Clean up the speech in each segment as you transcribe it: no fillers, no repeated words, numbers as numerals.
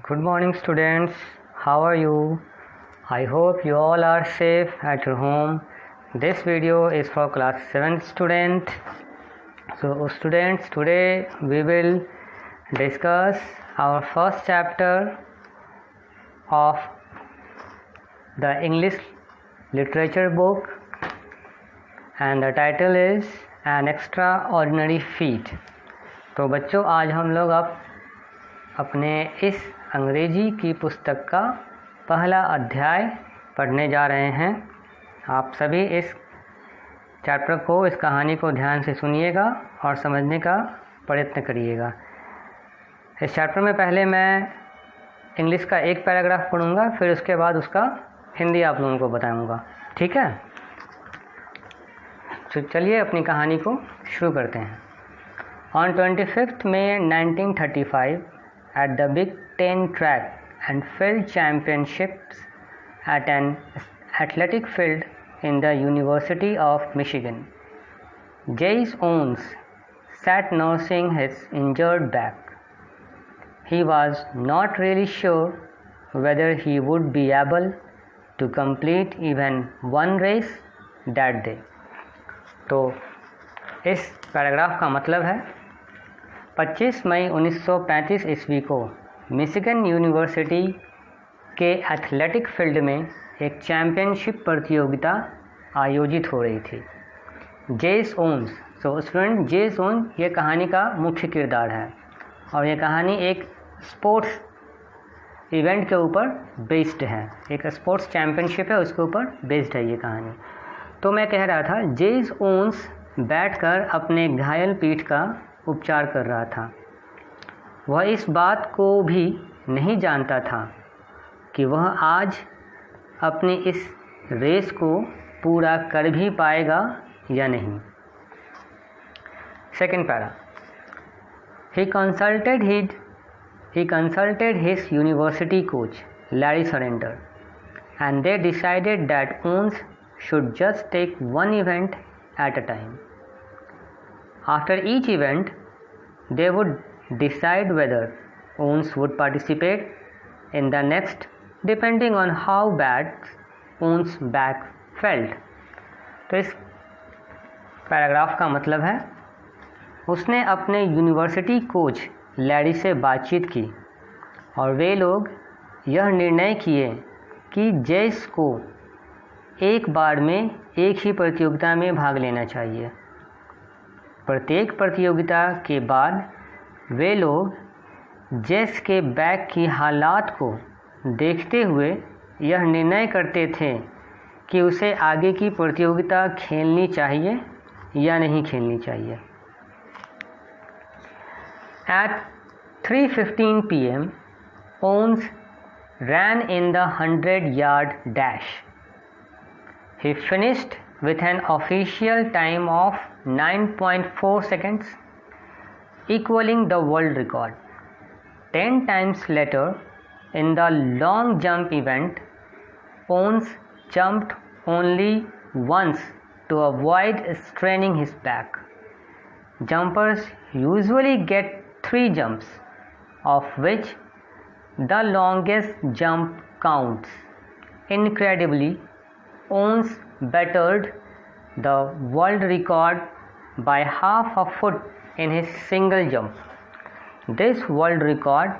Good morning, students. How are you? I hope you all are safe at your home. This video is for class 7 student. So students, today we will discuss our first chapter of the English literature book, and the title is An Extraordinary Feat. तो बच्चों, आज हम लोग अपने इस अंग्रेजी की पुस्तक का पहला अध्याय पढ़ने जा रहे हैं। आप सभी इस चैप्टर को, इस कहानी को ध्यान से सुनिएगा और समझने का प्रयत्न करिएगा। इस चैप्टर में पहले मैं इंग्लिश का एक पैराग्राफ पढ़ूंगा, फिर उसके बाद उसका हिंदी आप लोगों को बताऊंगा, ठीक है? तो चलिए अपनी कहानी को शुरू करते हैं। On 25th May 1935, at the Big Ten Track and Field Championships at an athletic field in the University of Michigan, Jase Owens sat nursing his injured back. He was not really sure whether he would be able to complete even one race that day. तो इस paragraph का मतलब है 25 मई 1935 ईस्वी को Michigan university के athletic field में एक चैम्पियनशिप प्रतियोगिता आयोजित हो रही थी। जेस ओन्स, सो स्टूडेंट, जेस ओन्स ये कहानी का मुख्य किरदार है और ये कहानी एक स्पोर्ट्स इवेंट के ऊपर बेस्ड है, एक स्पोर्ट्स चैम्पियनशिप है, उसके ऊपर बेस्ड है ये कहानी। तो मैं कह रहा था, जेस ओन्स बैठकर अपने घायल पीठ का उपचार कर रहा था। वह इस बात को भी नहीं जानता था कि वह आज अपनी इस रेस को पूरा कर भी पाएगा या नहीं। Second para, he consulted his university coach Larry Surrender, and they decided that Owens should just take one event at a time. After each event, they would decide whether Owens would participate in the next, depending on how bad Owens' back felt. तो इस paragraph का मतलब है, उसने अपने university coach Larry से बातचीत की और वे लोग यह निर्णय किए कि जेस को एक बार में एक ही प्रतियोगिता में भाग लेना चाहिए। प्रत्येक प्रतियोगिता के बाद वे लोग जेस के बैक की हालात को देखते हुए यह निर्णय करते थे कि उसे आगे की प्रतियोगिता खेलनी चाहिए या नहीं खेलनी चाहिए। At 3:15 p.m., Owens ran in the 100-yard dash. He finished with an official time of 9.4 seconds, equaling the world record. 10 times later, in the long jump event, Owens jumped only once to avoid straining his back. Jumpers usually get 3 jumps, of which the longest jump counts. Incredibly, Owens bettered the world record by half a foot in his single jump. This world record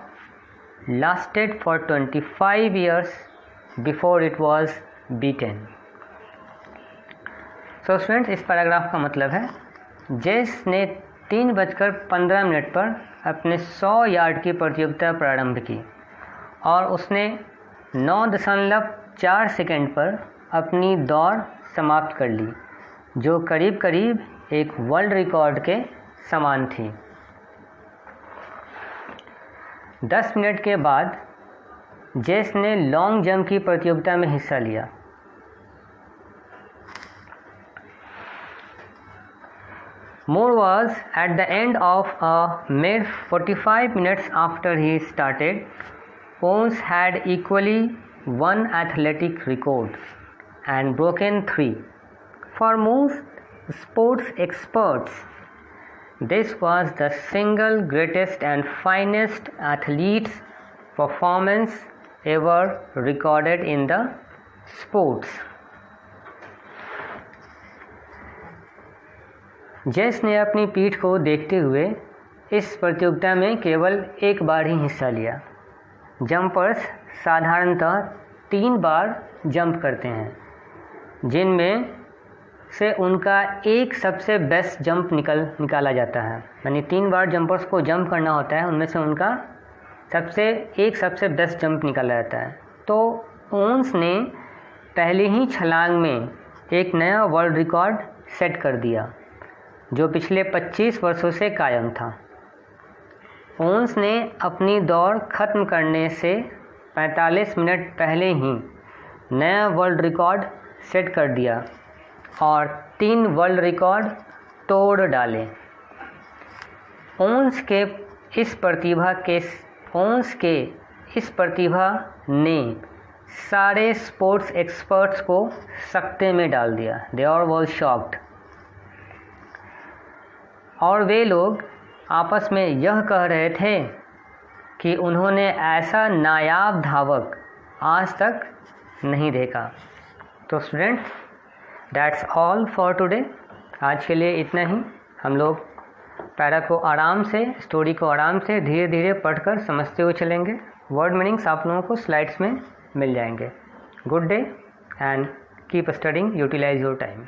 lasted for 25 years before it was beaten. So students, इस paragraph का मतलब है, जेस ने 3:15 पर अपने 100 yard की प्रतियोगिता प्रारंभ की और उसने 9.4 सेकंड पर अपनी दौड़ समाप्त कर ली, जो करीब करीब एक वर्ल्ड रिकॉर्ड के समान थी। 10 मिनट के बाद जेस ने लॉन्ग जंप की प्रतियोगिता में हिस्सा लिया। Moore was at the end of a mere 45 minutes after he started. Owens had equally one athletic record and broken 3. For most sports experts, this was the single greatest and finest athletes performance ever recorded in the sports. जेस ने अपनी पीठ को देखते हुए इस प्रतियोगिता में केवल एक बार ही हिस्सा लिया। जंपर्स साधारणतः 3 बार जंप करते हैं, जिनमें से उनका एक सबसे बेस्ट जंप निकाला जाता है। यानी 3 बार जंपर्स को जंप करना होता है, उनमें से उनका सबसे बेस्ट जंप निकाला जाता है। तो ओन्स ने पहले ही छलांग में एक नया वर्ल्ड रिकॉर्ड सेट कर दिया, जो पिछले 25 वर्षों से कायम था। ओन्स ने अपनी दौड़ खत्म करने से 45 मिनट पहले ही नया वर्ल्ड रिकॉर्ड सेट कर दिया और 3 वर्ल्ड रिकॉर्ड तोड़ डाले। ओन्स के इस प्रतिभा ने सारे स्पोर्ट्स एक्सपर्ट्स को सकते में डाल दिया। They are all shocked. और वे लोग आपस में यह कह रहे थे कि उन्होंने ऐसा नायाब धावक आज तक नहीं देखा। तो students, that's all for today. आज के लिए इतना ही। हम लोग पैरा को आराम से, स्टोरी को आराम से धीरे धीरे पढ़कर समझते हुए चलेंगे। वर्ड मीनिंग्स आप लोगों को स्लाइड्स में मिल जाएंगे। Good day and keep studying, utilize your time.